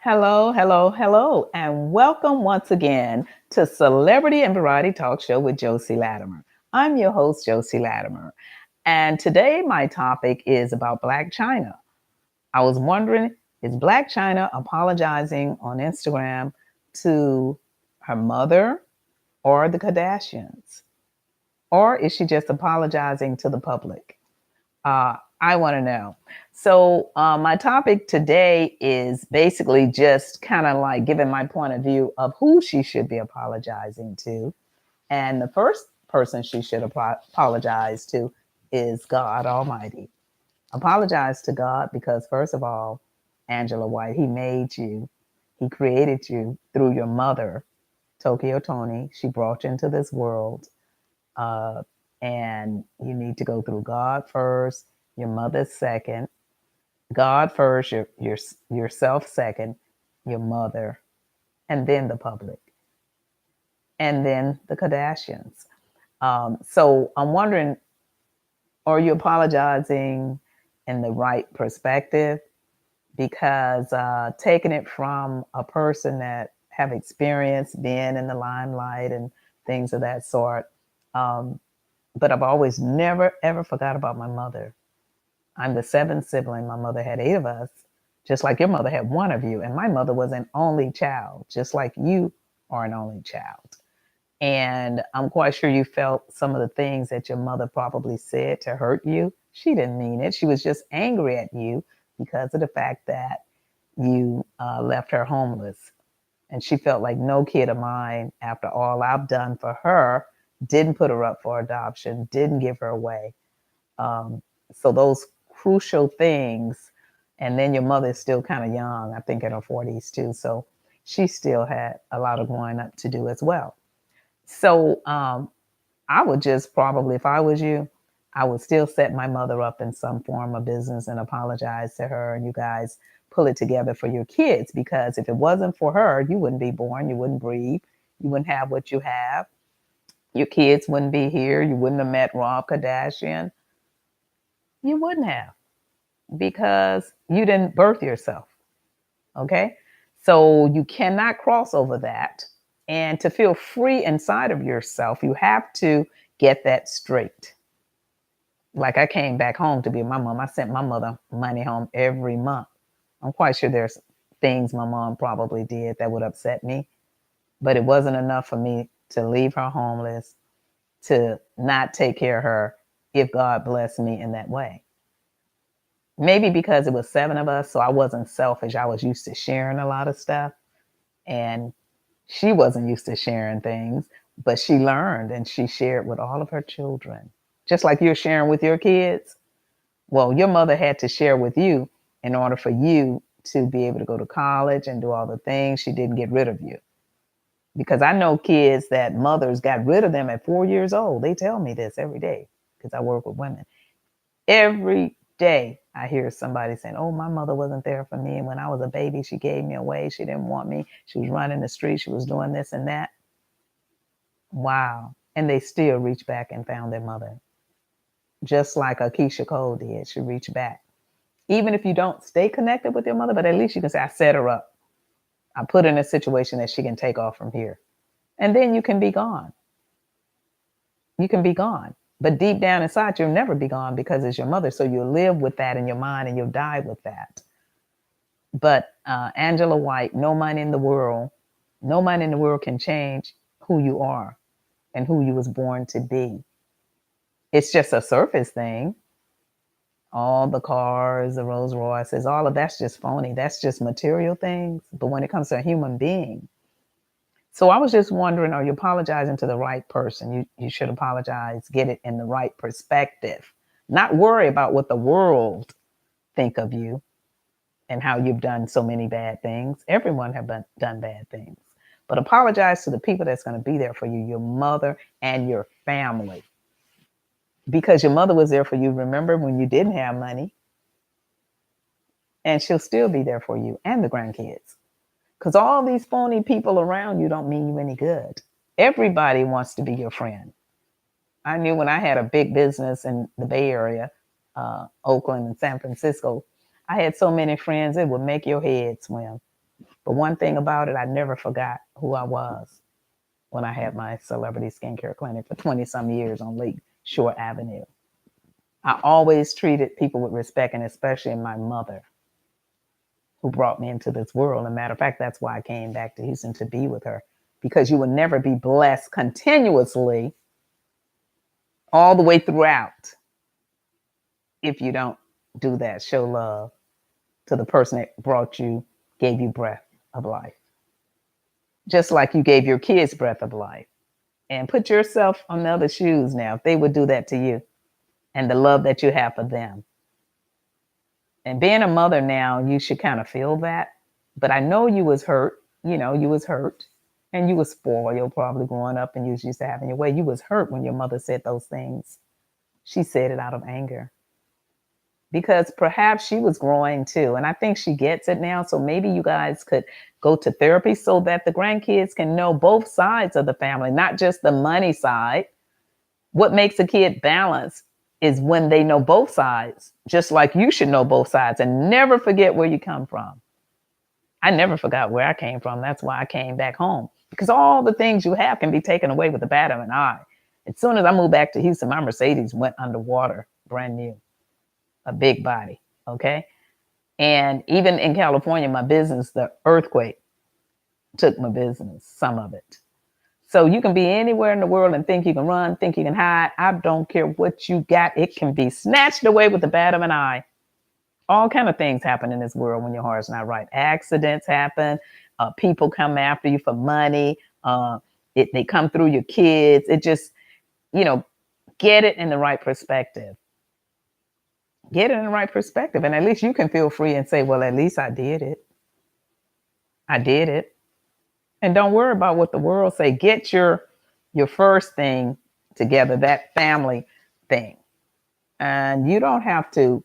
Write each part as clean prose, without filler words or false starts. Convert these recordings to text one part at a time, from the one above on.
Hello, hello, hello, and welcome once again to Celebrity and Variety Talk Show with Josie Latimer. I'm your host, Josie Latimer, and today my topic is about Blac Chyna. I was wondering, is Blac Chyna apologizing on Instagram to her mother or the Kardashians? Or is she just apologizing to the public? I want to know. My topic today is basically just kind of like giving my point of view of who she should be apologizing to. And the first person she should apologize to is God Almighty. Apologize to God because, first of all, Angela White, He made you, He created you through your mother, Tokyo Toni. She brought you into this world. Uh, and you need to go through God first, your mother second, God first, yourself second, your mother, and then the public, and then the Kardashians. So I'm wondering, are you apologizing in the right perspective? Because taking it from a person that have experience being in the limelight and things of that sort, um, but I've always never ever forgot about my mother. I'm the seventh sibling. My mother had eight of us, just like your mother had one of you. And my mother was an only child, just like you are an only child. And I'm quite sure you felt some of the things that your mother probably said to hurt you. She didn't mean it. She was just angry at you because of the fact that you left her homeless. And she felt like no kid of mine, after all I've done for her, didn't put her up for adoption, didn't give her away. Um, so those crucial things, and then your mother is still kind of young, I think in her 40s too. So she still had a lot of growing up to do as well. So I would just probably, if I was you, I would still set my mother up in some form of business and apologize to her, and you guys pull it together for your kids. Because if it wasn't for her, you wouldn't be born, you wouldn't breathe, you wouldn't have what you have. Your kids wouldn't be here. You wouldn't have met Rob Kardashian. You wouldn't have, because you didn't birth yourself. Okay. So you cannot cross over that. And to feel free inside of yourself, you have to get that straight. Like I came back home to be with my mom. I sent my mother money home every month. I'm quite sure there's things my mom probably did that would upset me, but it wasn't enough for me to leave her homeless, to not take care of her if God blessed me in that way. Maybe because it was seven of us, so I wasn't selfish. I was used to sharing a lot of stuff, and she wasn't used to sharing things, but she learned and she shared with all of her children, just like you're sharing with your kids. Well, your mother had to share with you in order for you to be able to go to college and do all the things. She didn't get rid of you, because I know kids that mothers got rid of them at 4 years old. They tell me this every day because I work with women. Every day I hear somebody saying, "Oh, my mother wasn't there for me. And when I was a baby, she gave me away. She didn't want me. She was running the street. She was doing this and that." Wow. And they still reach back and found their mother. Just like Keisha Cole did. She reached back. Even if you don't stay connected with your mother, but at least you can say, "I set her up. I put her in a situation that she can take off from here." And then you can be gone. You can be gone. But deep down inside, you'll never be gone because it's your mother. So you'll live with that in your mind and you'll die with that. But Angela White, no man in the world, no man in the world can change who you are and who you was born to be. It's just a surface thing. All the cars, the Rolls Royces, all of that's just phony. That's just material things. But when it comes to a human being, so I was just wondering, are you apologizing to the right person? You should apologize, get it in the right perspective, not worry about what the world think of you and how you've done so many bad things. Everyone have done bad things. But apologize to the people that's going to be there for you, your mother and your family. Because your mother was there for you, remember, when you didn't have money, and she'll still be there for you and the grandkids. Because all these phony people around you don't mean you any good. Everybody wants to be your friend. I knew when I had a big business in the Bay Area, Oakland and San Francisco, I had so many friends, it would make your head swim. But one thing about it, I never forgot who I was when I had my celebrity skincare clinic for 20 some years on Lake Shore Avenue. I always treated people with respect, and especially my mother, who brought me into this world. As a matter of fact, that's why I came back to Houston, to be with her, because you will never be blessed continuously all the way throughout if you don't do that. Show love to the person that brought you, gave you breath of life. Just like you gave your kids breath of life. And put yourself on the other shoes now, if they would do that to you, and the love that you have for them. And being a mother now, you should kind of feel that. But I know you was hurt. You was hurt. And you was spoiled probably growing up, and you was used to having your way. You was hurt when your mother said those things. She said it out of anger. Because perhaps she was growing too. And I think she gets it now. So maybe you guys could go to therapy so that the grandkids can know both sides of the family, not just the money side. What makes a kid balance is when they know both sides, just like you should know both sides, and never forget where you come from. I never forgot where I came from. That's why I came back home, because all the things you have can be taken away with the bat of an eye. As soon as I moved back to Houston, my Mercedes went underwater, brand new, a big body. Okay. And even in California, my business, the earthquake took my business, some of it. So you can be anywhere in the world and think you can run, think you can hide. I don't care what you got. It can be snatched away with the bat of an eye. All kind of things happen in this world when your heart's not right. Accidents happen. People come after you for money. They come through your kids. It just, get it in the right perspective. Get it in the right perspective. And at least you can feel free and say, well, at least I did it. I did it. And don't worry about what the world say. Get your first thing together, that family thing. And you don't have to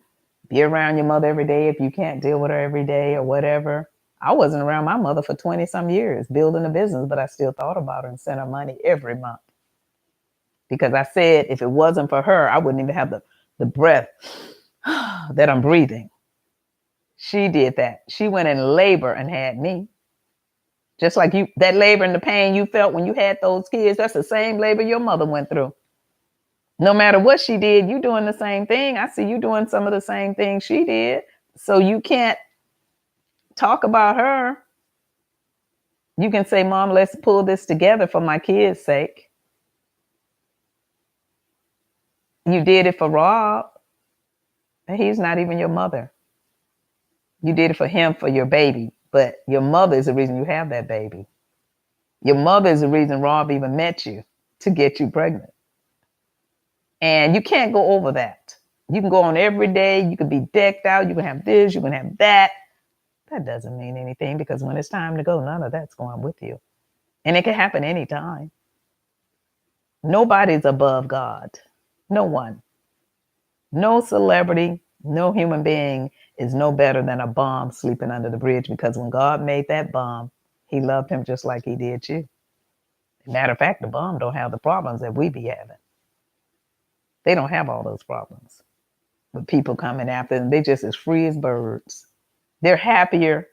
be around your mother every day if you can't deal with her every day or whatever. I wasn't around my mother for 20 some years building a business, but I still thought about her and sent her money every month. Because I said, if it wasn't for her, I wouldn't even have the breath that I'm breathing. She did that. She went in labor and had me. Just like you, that labor and the pain you felt when you had those kids, that's the same labor your mother went through. No matter what she did, you doing the same thing. I see you doing some of the same things she did. So you can't talk about her. You can say, Mom, let's pull this together for my kids' sake. You did it for Rob. He's not even your mother. You did it for him, for your baby. But your mother is the reason you have that baby. Your mother is the reason Rob even met you, to get you pregnant. And you can't go over that. You can go on every day. You can be decked out. You can have this. You can have that. That doesn't mean anything, because when it's time to go, none of that's going with you. And it can happen anytime. Nobody's above God. No one. No celebrity, no human being is no better than a bomb sleeping under the bridge, because when God made that bomb, he loved him just like he did you. Matter of fact, the bomb don't have the problems that we be having. They don't have all those problems with people coming after them. They just as free as birds. They're happier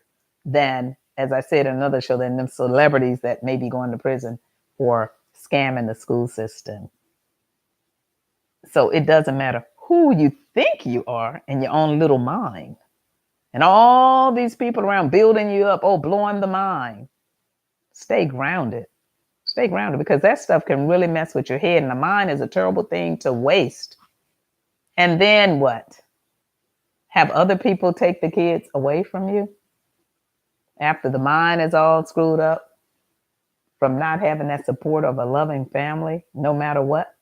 than, as I said in another show, than them celebrities that may be going to prison for scamming the school system. So it doesn't matter who you think you are in your own little mind. And all these people around building you up, blowing the mind. Stay grounded. Stay grounded, because that stuff can really mess with your head. And the mind is a terrible thing to waste. And then what? Have other people take the kids away from you after the mind is all screwed up from not having that support of a loving family, no matter what?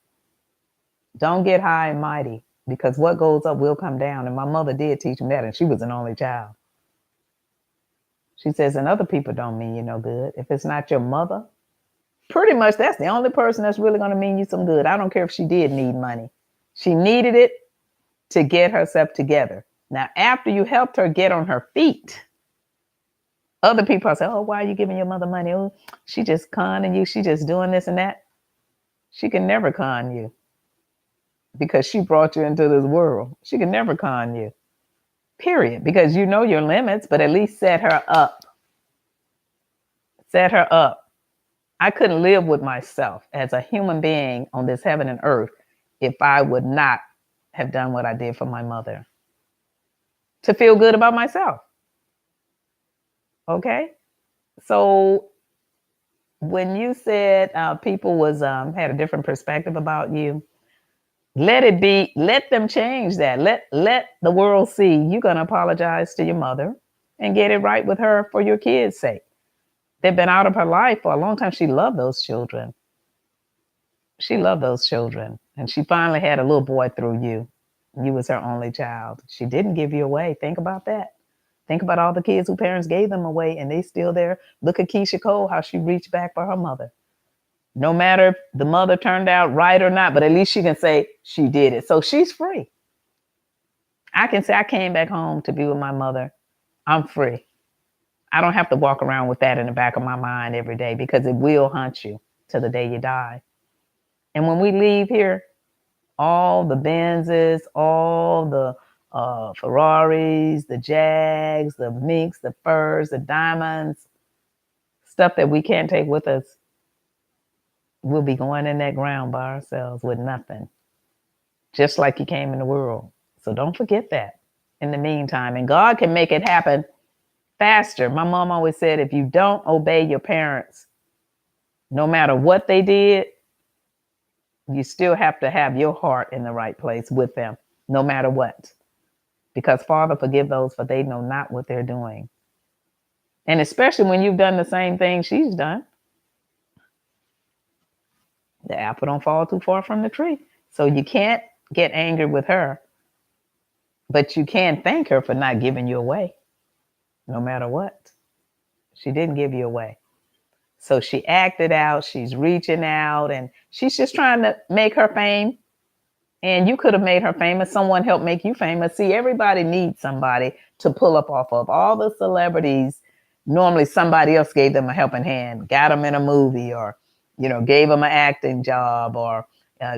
Don't get high and mighty, because what goes up will come down. And my mother did teach me that, and she was an only child. She says, and other people don't mean you no good. If it's not your mother, pretty much that's the only person that's really going to mean you some good. I don't care if she did need money. She needed it to get herself together. Now, after you helped her get on her feet, other people say, why are you giving your mother money? Oh, she just conning you. She just doing this and that. She can never con you, because she brought you into this world. She can never con you, period, because you know your limits, but at least set her up set her up. I couldn't live with myself as a human being on this heaven and earth if I would not have done what I did for my mother to feel good about myself. Okay. So when you said people was had a different perspective about you, let it be. Let them change that. Let the world see you're gonna apologize to your mother and get it right with her for your kids' sake. They've been out of her life for a long time. She loved those children. She loved those children, and she finally had a little boy through you. You was her only child. She didn't give you away. Think about that. Think about all the kids whose parents gave them away, and they still there. Look at Keisha Cole, how she reached back for her mother. No matter if the mother turned out right or not, but at least she can say she did it. So she's free. I can say I came back home to be with my mother. I'm free. I don't have to walk around with that in the back of my mind every day because it will haunt you to the day you die. And when we leave here, all the Benzes, all the Ferraris, the Jags, the Minks, the furs, the diamonds, stuff that we can't take with us, we'll be going in that ground by ourselves with nothing, just like you came in the world. So don't forget that in the meantime. And God can make it happen faster. My mom always said, if you don't obey your parents, no matter what they did, you still have to have your heart in the right place with them, no matter what. Because Father, forgive those, for they know not what they're doing. And especially when you've done the same thing she's done. The apple don't fall too far from the tree. So you can't get angry with her, but you can thank her for not giving you away, no matter what. She didn't give you away. So she acted out, she's reaching out, and she's just trying to make her fame. And you could have made her famous. Someone helped make you famous. See, everybody needs somebody to pull up off of. All the celebrities, normally somebody else gave them a helping hand, got them in a movie, or, gave them an acting job, or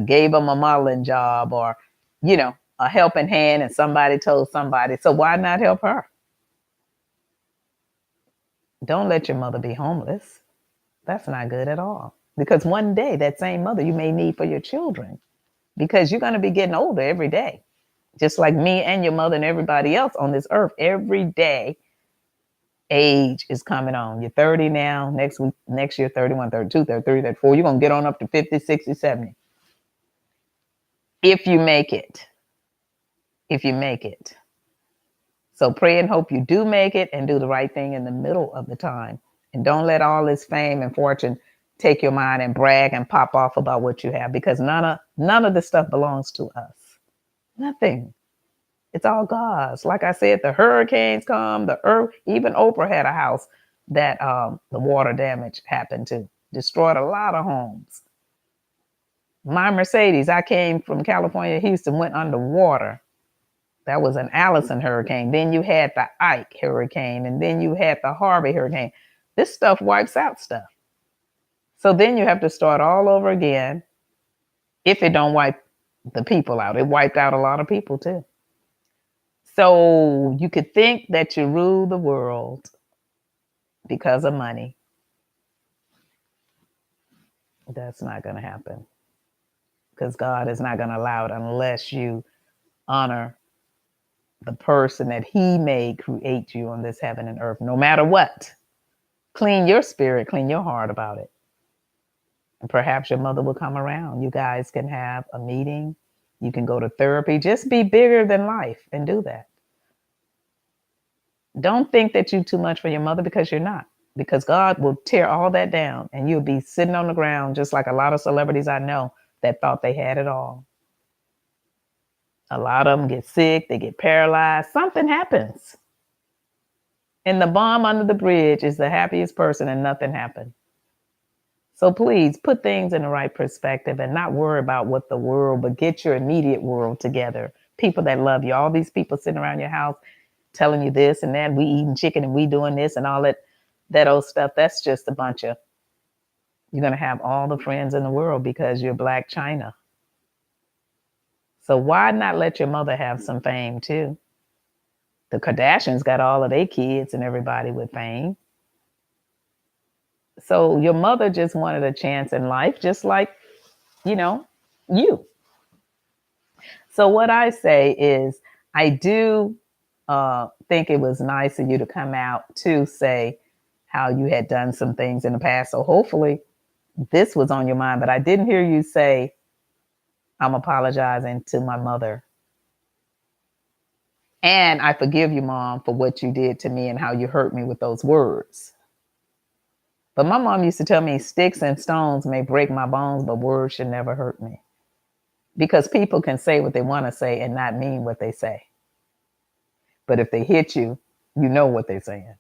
gave them a modeling job, or, a helping hand, and somebody told somebody. So why not help her? Don't let your mother be homeless. That's not good at all. Because one day that same mother you may need for your children, because you're going to be getting older every day, just like me and your mother and everybody else on this earth. Every day, age is coming on. You're 30 now. Next year, 31, 32, 33, 34. You're going to get on up to 50, 60, 70. If you make it. If you make it. So pray and hope you do make it and do the right thing in the middle of the time. And don't let all this fame and fortune take your mind and brag and pop off about what you have, because none of this stuff belongs to us. Nothing. It's all God's. Like I said, the hurricanes come, the earth, even Oprah had a house that the water damage happened to, destroyed a lot of homes. My Mercedes, I came from California, Houston, went underwater. That was an Allison hurricane. Then you had the Ike hurricane, and then you had the Harvey hurricane. This stuff wipes out stuff. So then you have to start all over again. If it don't wipe the people out, it wiped out a lot of people too. So you could think that you rule the world because of money. That's not going to happen, because God is not going to allow it unless you honor the person that he made create you on this heaven and earth, no matter what. Clean your spirit, clean your heart about it. And perhaps your mother will come around. You guys can have a meeting. You can go to therapy. Just be bigger than life and do that. Don't think that you're too much for your mother, because you're not. Because God will tear all that down and you'll be sitting on the ground just like a lot of celebrities I know that thought they had it all. A lot of them get sick, they get paralyzed, something happens. And the bomb under the bridge is the happiest person and nothing happened. So please put things in the right perspective and not worry about what the world, but get your immediate world together. People that love you, all these people sitting around your house telling you this and that, we eating chicken and we doing this and all that old stuff. That's just a bunch of, you're going to have all the friends in the world because you're Blac Chyna. So why not let your mother have some fame too? The Kardashians got all of their kids and everybody with fame. So your mother just wanted a chance in life, just like, you know, you. So what I say is, I do think it was nice of you to come out to say how you had done some things in the past. So hopefully this was on your mind, but I didn't hear you say, I'm apologizing to my mother. And I forgive you, mom, for what you did to me and how you hurt me with those words. But my mom used to tell me sticks and stones may break my bones, but words should never hurt me. Because people can say what they want to say and not mean what they say. But if they hit you, you know what they're saying.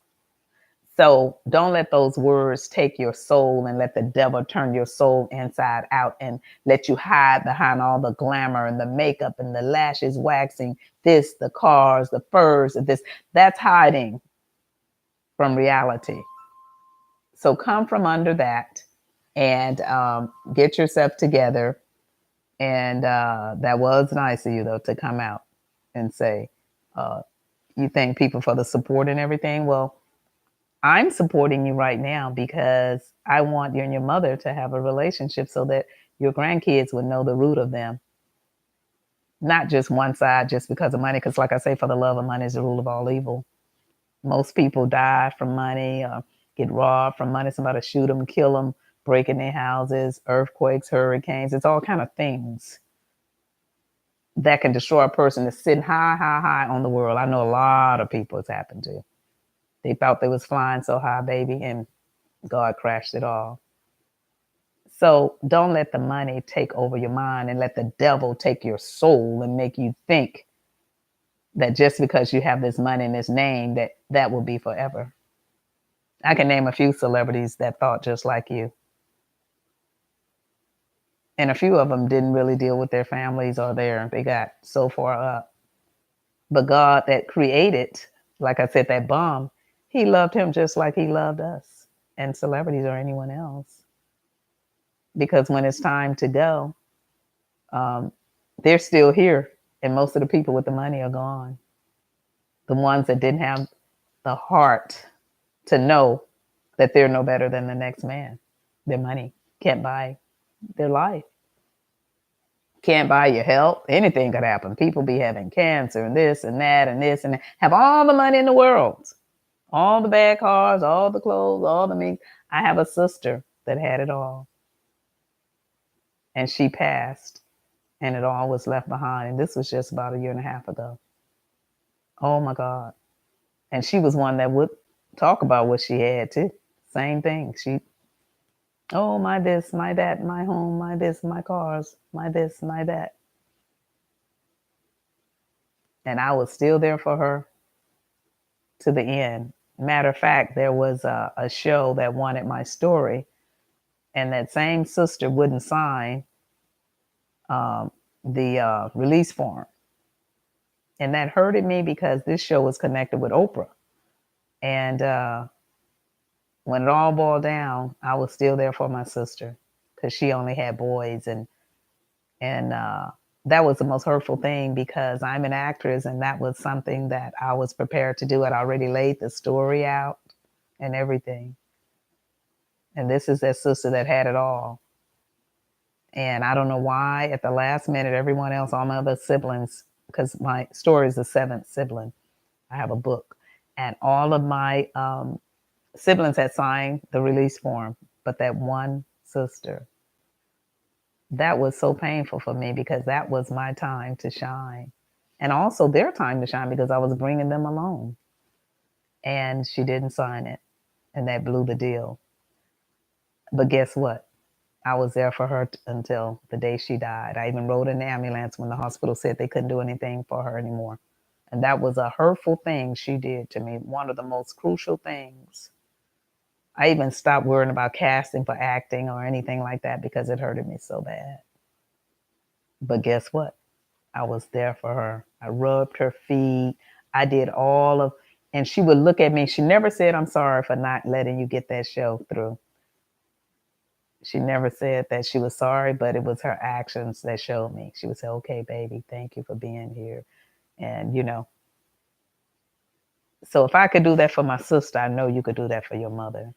So don't let those words take your soul and let the devil turn your soul inside out and let you hide behind all the glamour and the makeup and the lashes waxing, this, the cars, the furs, this. That's hiding from reality. So come from under that and get yourself together. And that was nice of you, though, to come out and say, uh, you thank people for the support and everything. Well, I'm supporting you right now because I want you and your mother to have a relationship so that your grandkids would know the root of them, not just one side just because of money. Because, like I say, for the love of money is the rule of all evil. Most people die from money or get robbed from money. Somebody shoot them, kill them, break in their houses, earthquakes, hurricanes. It's all kind of things that can destroy a person that's sitting high, high, high on the world. I know a lot of people it's happened to. They thought they was flying so high, baby, and God crashed it all. So don't let the money take over your mind and let the devil take your soul and make you think that just because you have this money and this name that that will be forever. I can name a few celebrities that thought just like you. And a few of them didn't really deal with their families or they got so far up. But God that created, like I said, that bomb, he loved him just like he loved us and celebrities or anyone else. Because when it's time to go, um, they're still here. And most of the people with the money are gone. The ones that didn't have the heart to know that they're no better than the next man. Their money can't buy their life, can't buy your health. Anything could happen. People be having cancer and this and that and this and that. Have all the money in the world, all the bad cars, all the clothes, all the meat. I have a sister that had it all and she passed and it all was left behind. And this was just about a year and a half ago. Oh my God. And she was one that would talk about what she had too. Same thing. Oh, my this, my that, my home, my this, my cars, my this, my that. And I was still there for her to the end. Matter of fact, there was a show that wanted my story, and that same sister wouldn't sign um, the release form. And that hurted me because this show was connected with Oprah. And when it all boiled down, I was still there for my sister because she only had boys. And that was the most hurtful thing because I'm an actress and that was something that I was prepared to do. I'd already laid the story out and everything. And this is that sister that had it all. And I don't know why at the last minute, everyone else, all my other siblings, because my story is the seventh sibling. I have a book. And all of my siblings had signed the release form, but that one sister, that was so painful for me because that was my time to shine. And also their time to shine because I was bringing them along. And she didn't sign it. And that blew the deal. But guess what? I was there for her until the day she died. I even rode in the ambulance when the hospital said they couldn't do anything for her anymore. And that was a hurtful thing she did to me. One of the most crucial things. I even stopped worrying about casting for acting or anything like that because it hurted me so bad. But guess what? I was there for her. I rubbed her feet. I did all of, and she would look at me. She never said, I'm sorry for not letting you get that show through. She never said that she was sorry, but it was her actions that showed me. She would say, okay, baby, thank you for being here. And, so if I could do that for my sister, I know you could do that for your mother.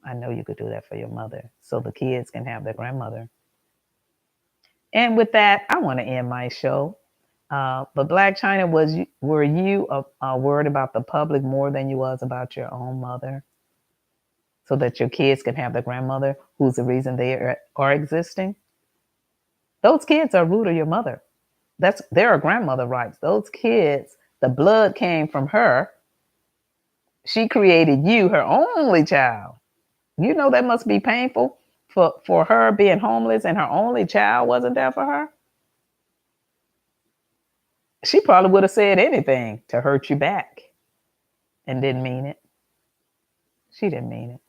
I know you could do that for your mother so the kids can have their grandmother. And with that, I want to end my show. But Blac Chyna, were you worried about the public more than you was about your own mother, so that your kids can have their grandmother, who's the reason they are existing? Those kids are root of your mother. That's their grandmother rights. Those kids, the blood came from her. She created you, her only child. You know that must be painful for her being homeless and her only child wasn't there for her. She probably would have said anything to hurt you back and didn't mean it. She didn't mean it.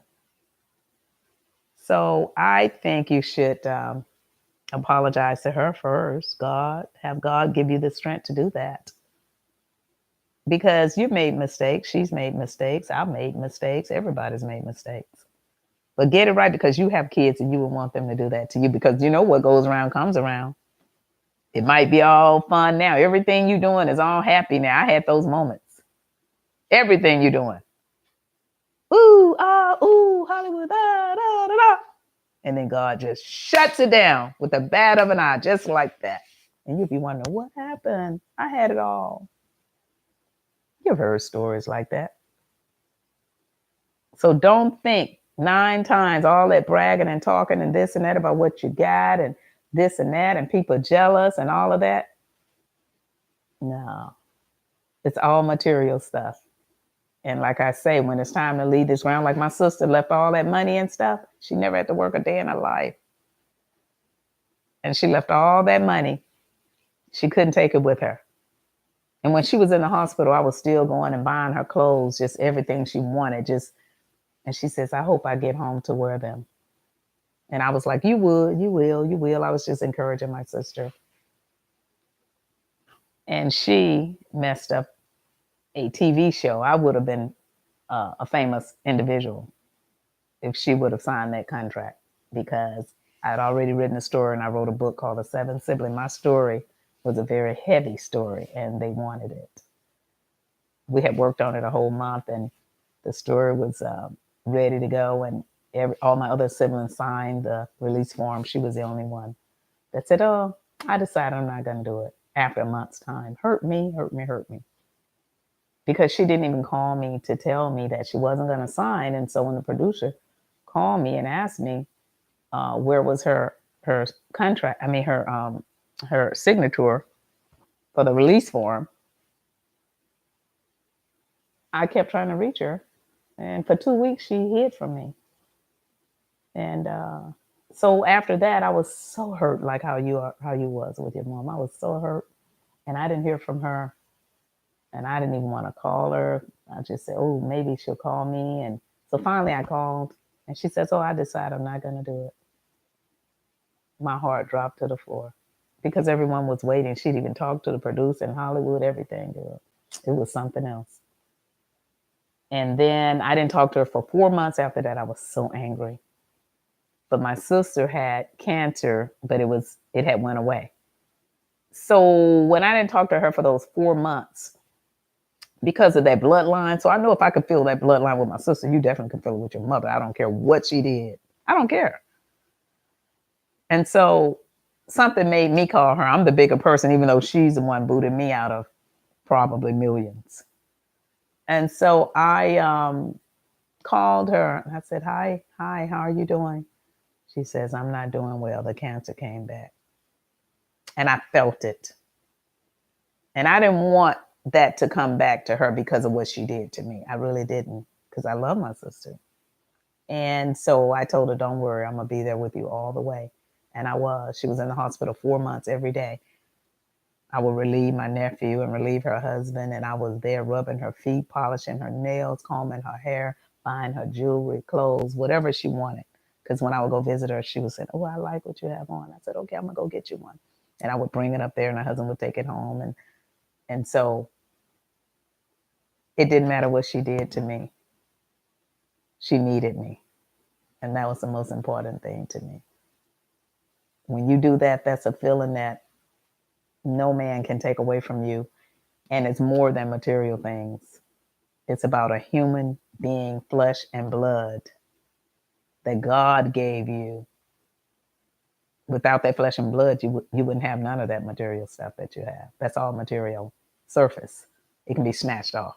So I think you should apologize to her first. Have God give you the strength to do that. Because you've made mistakes. She's made mistakes. I've made mistakes. Everybody's made mistakes. But get it right, because you have kids and you would want them to do that to you, because you know what goes around comes around. It might be all fun now. Everything you're doing is all happy now. I had those moments. Everything you're doing. Ooh, ah, ooh, Hollywood, da, da, da, da. And then God just shuts it down with the bat of an eye, just like that. And you'll be wondering, what happened? I had it all. You've heard stories like that. So don't think 9 times all that bragging and talking and this and that about what you got and this and that and people jealous and all of that. No, it's all material stuff. And like I say, when it's time to leave this ground, like my sister left all that money and stuff, she never had to work a day in her life. And she left all that money. She couldn't take it with her. And when she was in the hospital, I was still going and buying her clothes, just everything she wanted. And she says, I hope I get home to wear them. And I was like, you would, you will, you will. I was just encouraging my sister. And she messed up a TV show. I would have been a famous individual if she would have signed that contract, because I'd already written a story and I wrote a book called The Seventh Sibling. My story was a very heavy story and they wanted it. We had worked on it a whole month and the story was ready to go, and all my other siblings signed the release form. She was the only one that said, oh, I decided I'm not going to do it after a month's time. Hurt me, hurt me, hurt me. Because she didn't even call me to tell me that she wasn't going to sign. And so when the producer called me and asked me where was her contract, her signature for the release form, I kept trying to reach her. And for 2 weeks, she hid from me. And so after that, I was so hurt, like how you was with your mom. I was so hurt, and I didn't hear from her, and I didn't even want to call her. I just said, oh, maybe she'll call me. And so finally I called, and she says, oh, I decided I'm not going to do it. My heart dropped to the floor because everyone was waiting. She'd even talked to the producer in Hollywood, everything. It was something else. And then I didn't talk to her for 4 months after that. I was so angry. But my sister had cancer, but it had went away. So when I didn't talk to her for those 4 months, because of that bloodline, so I know if I could feel that bloodline with my sister, you definitely can feel it with your mother. I don't care what she did. I don't care. And so something made me call her. I'm the bigger person, even though she's the one booted me out of probably millions. And so I called her and I said, hi, how are you doing? She says, I'm not doing well. The cancer came back. And I felt it. And I didn't want that to come back to her because of what she did to me. I really didn't, because I love my sister. And so I told her, don't worry, I'm going to be there with you all the way. And I was. She was in the hospital 4 months every day. I would relieve my nephew and relieve her husband. And I was there rubbing her feet, polishing her nails, combing her hair, buying her jewelry, clothes, whatever she wanted. Because when I would go visit her, she would say, oh, I like what you have on. I said, okay, I'm going to go get you one. And I would bring it up there and her husband would take it home. And so it didn't matter what she did to me. She needed me. And that was the most important thing to me. When you do that, that's a feeling that no man can take away from you. And it's more than material things. It's about a human being, flesh and blood. that God gave you. Without that flesh and blood, you wouldn't have none of that material stuff that you have. That's all material surface. It can be snatched off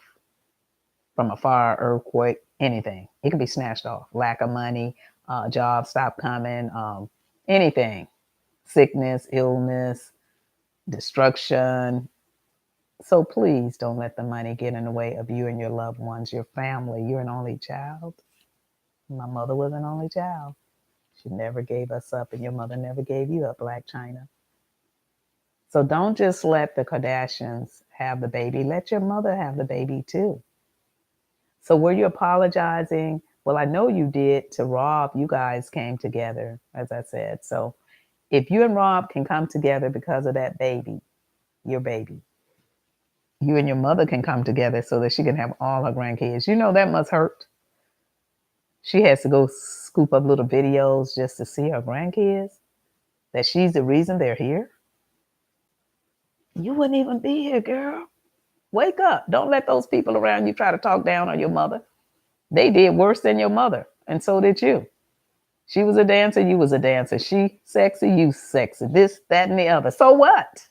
from a fire, earthquake, anything. It can be snatched off. Lack of money, jobs stop coming, anything. Sickness, illness, destruction. So please don't let the money get in the way of you and your loved ones, your family. You're an only child. My mother was an only child. She never gave us up, and your mother never gave you up, Blac Chyna. So don't just let the Kardashians have the baby. Let your mother have the baby too. So were you apologizing? Well, I know you did to Rob. You guys came together, as I said. So if you and Rob can come together because of that baby, your baby, you and your mother can come together so that she can have all her grandkids. You know that must hurt. She has to go scoop up little videos just to see her grandkids, that she's the reason they're here. You wouldn't even be here, girl. Wake up. Don't let those people around you try to talk down on your mother. They did worse than your mother, and so did you. She was a dancer, you was a dancer. She sexy, you sexy. This, that, and the other. So what?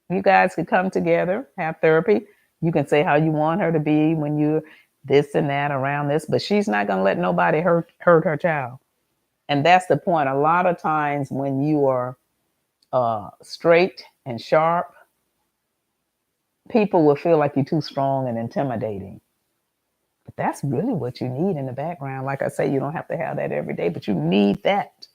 You guys could come together, have therapy. You can say how you want her to be when you're this and that around this, but she's not going to let nobody hurt her child. And that's the point. A lot of times when you are straight and sharp, people will feel like you're too strong and intimidating. But that's really what you need in the background. Like I say, you don't have to have that every day, but you need that,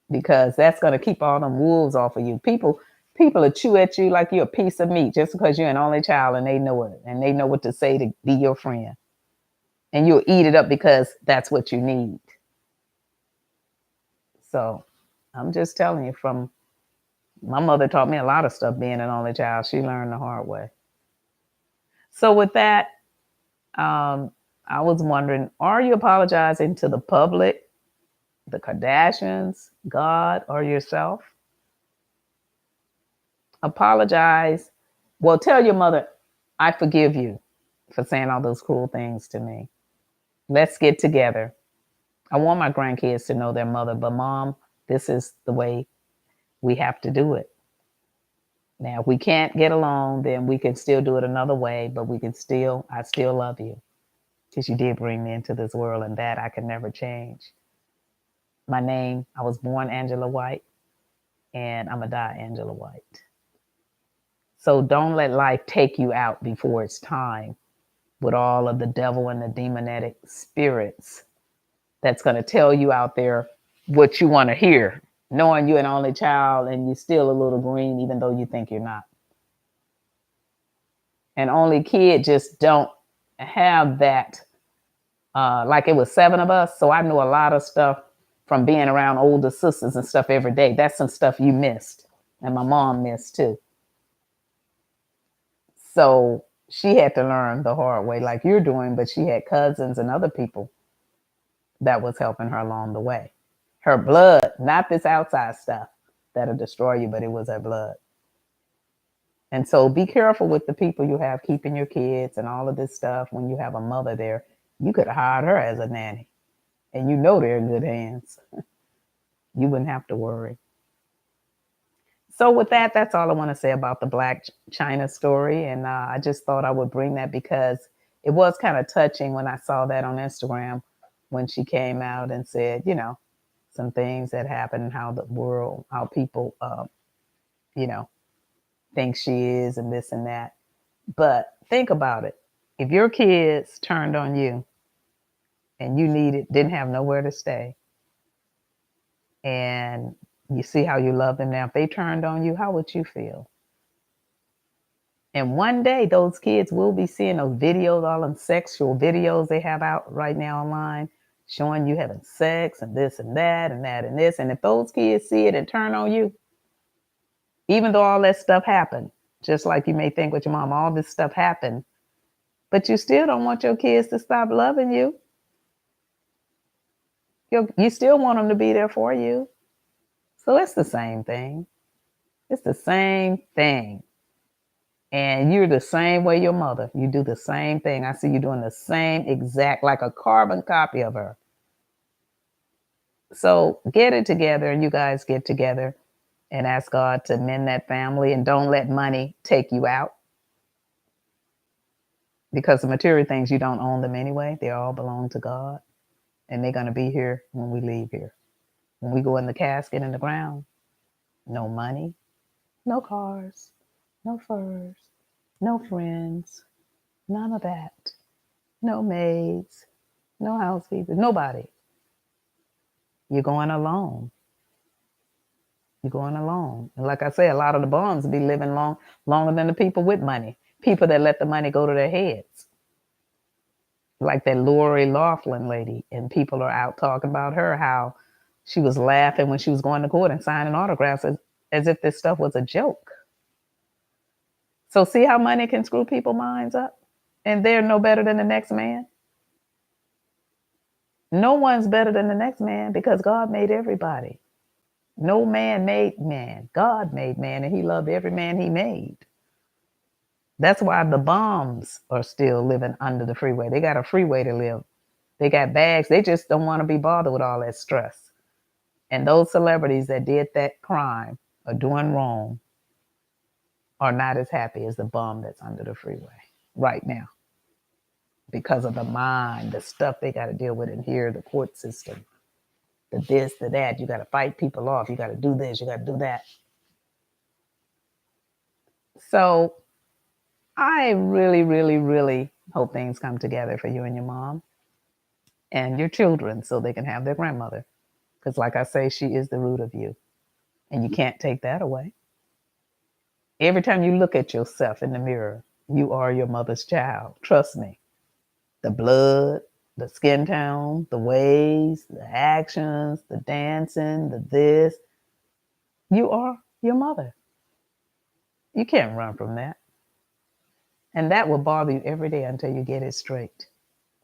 because that's going to keep all them wolves off of you. People will chew at you like you're a piece of meat just because you're an only child, and they know it, and they know what to say to be your friend. And you'll eat it up because that's what you need. So I'm just telling you, from my mother taught me a lot of stuff being an only child. She learned the hard way. So with that, I was wondering, are you apologizing to the public, the Kardashians, God, or yourself? Apologize. Well, tell your mother, I forgive you for saying all those cruel things to me. Let's get together. I want my grandkids to know their mother, but Mom, this is the way we have to do it. Now, if we can't get along, then we can still do it another way, but I still love you, because you did bring me into this world, and that I can never change. My name, I was born Angela White, and I'm going to die Angela White. So don't let life take you out before it's time with all of the devil and the demonic spirits that's going to tell you out there what you want to hear, knowing you're an only child and you're still a little green, even though you think you're not. And only kid just don't have that. Like it was 7 of us, so I knew a lot of stuff from being around older sisters and stuff every day. That's some stuff you missed, and my mom missed too. So she had to learn the hard way like you're doing, but she had cousins and other people that was helping her along the way. Her blood, not this outside stuff that'll destroy you, but it was her blood. And so be careful with the people you have keeping your kids and all of this stuff. When you have a mother there, you could have hired her as a nanny, and you know they're in good hands. You wouldn't have to worry. So with that, that's all I want to say about the Blac Chyna story. And I just thought I would bring that because it was kind of touching when I saw that on Instagram, when she came out and said, some things that happened, how the world, how people, think she is and this and that. But think about it. If your kids turned on you and you didn't have nowhere to stay, and you see how you love them now, if they turned on you, how would you feel? And one day those kids will be seeing those videos, all them sexual videos they have out right now online, showing you having sex and this and that and that and this. And if those kids see it and turn on you, even though all that stuff happened, just like you may think with your mom, all this stuff happened, but you still don't want your kids to stop loving you. You still want them to be there for you. So it's the same thing. It's the same thing. And you're the same way your mother. You do the same thing. I see you doing the same exact, like a carbon copy of her. So get it together and you guys get together and ask God to mend that family and don't let money take you out because the material things, you don't own them anyway. They all belong to God and they're going to be here when we leave here. When we go in the casket in the ground, no money, no cars, no furs, no friends, none of that. No maids, no housekeepers, nobody. You're going alone. You're going alone. And like I say, a lot of the bums be living longer than the people with money. People that let the money go to their heads. Like that Lori Loughlin lady. And people are out talking about her, how she was laughing when she was going to court and signing autographs as if this stuff was a joke. So see how money can screw people's minds up? And they're no better than the next man? No one's better than the next man because God made everybody. No man made man. God made man, and he loved every man he made. That's why the bums are still living under the freeway. They got a freeway to live. They got bags. They just don't want to be bothered with all that stress. And those celebrities that did that crime or doing wrong are not as happy as the bum that's under the freeway right now because of the mind, the stuff they got to deal with in here, the court system, the this, the that. You got to fight people off. You got to do this. You got to do that. So I really, really, really hope things come together for you and your mom and your children so they can have their grandmother. Because like I say, she is the root of you. And you can't take that away. Every time you look at yourself in the mirror, you are your mother's child. Trust me. The blood, the skin tone, the ways, the actions, the dancing, the this. You are your mother. You can't run from that. And that will bother you every day until you get it straight.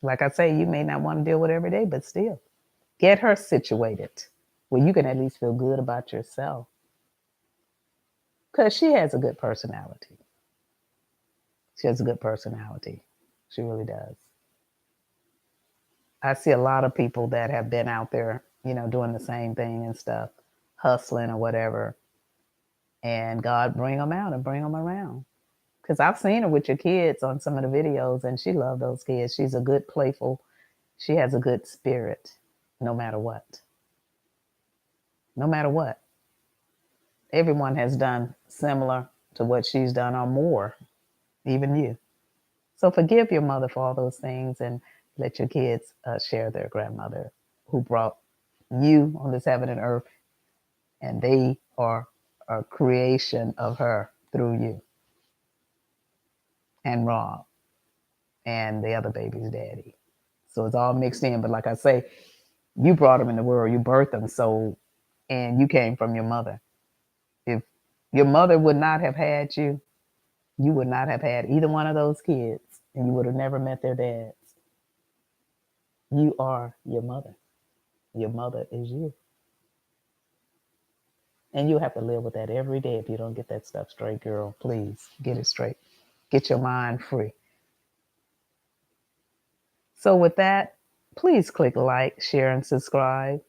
Like I say, you may not want to deal with it every day, but still, get her situated where you can at least feel good about yourself. Because she has a good personality. She has a good personality. She really does. I see a lot of people that have been out there, doing the same thing and stuff, hustling or whatever. And God bring them out and bring them around. Because I've seen her with your kids on some of the videos and she loves those kids. She's a good, playful, she has a good spirit no matter what. No matter what. Everyone has done similar to what she's done or more, even you. So forgive your mother for all those things and let your kids share their grandmother who brought you on this heaven and earth, and they are a creation of her through you and Rob and the other baby's daddy. So it's all mixed in. But like I say, you brought them in the world, you birthed them, and you came from your mother. If your mother would not have had you, you would not have had either one of those kids, and you would have never met their dads. You are your mother. Your mother is you. And you have to live with that every day if you don't get that stuff straight, girl. Please get it straight. Get your mind free. So with that, please click like, share, and subscribe.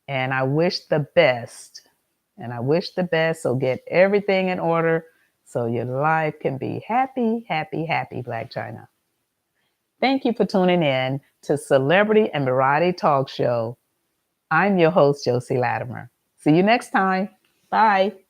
And I wish the best. And I wish the best. So get everything in order so your life can be happy, happy, happy, Blac Chyna. Thank you for tuning in to Celebrity and Variety Talk Show. I'm your host, Josie Latimer. See you next time. Bye.